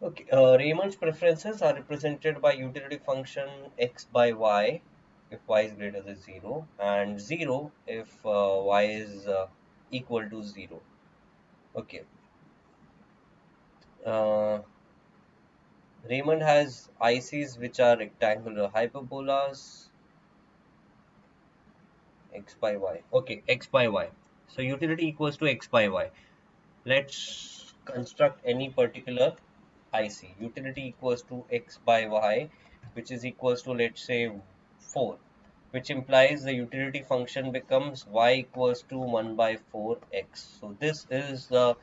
Okay, Raymond's preferences are represented by utility function x by y if y is greater than 0 and 0 if y is equal to 0. Okay. Uh, Raymond has ICs which are rectangular hyperbolas x by y. Okay, x by y. So utility equals to x by y. Let's construct any particular IC. Utility equals to x by y, which is equals to, let's say, 4, which implies the utility function becomes y equals to 1 by 4x. So this is the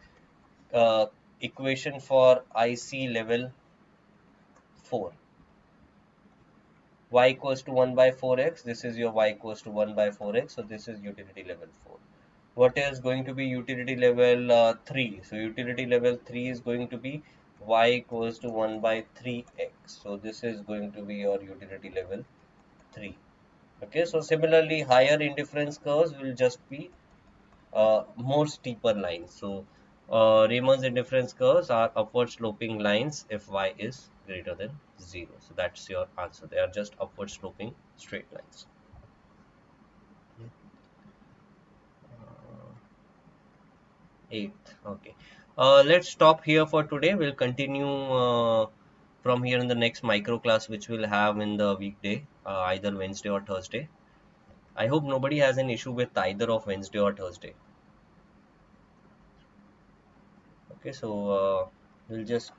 uh, equation for IC level 4. Y equals to 1 by 4x. This is your y equals to 1 by 4x. So this is utility level 4. What is going to be utility level 3? So utility level 3 is going to be y equals to 1 by 3x. So this is going to be your utility level 3. Okay, so similarly, higher indifference curves will just be more steeper lines. So Ramon's indifference curves are upward sloping lines if y is greater than 0. So that's your answer. They are just upward sloping straight lines. Uh, Eighth. Okay. Let's stop here for today. We'll continue from here in the next micro class, which we'll have in the weekday, either Wednesday or Thursday. I hope nobody has an issue with either of Wednesday or Thursday. Okay, so we'll just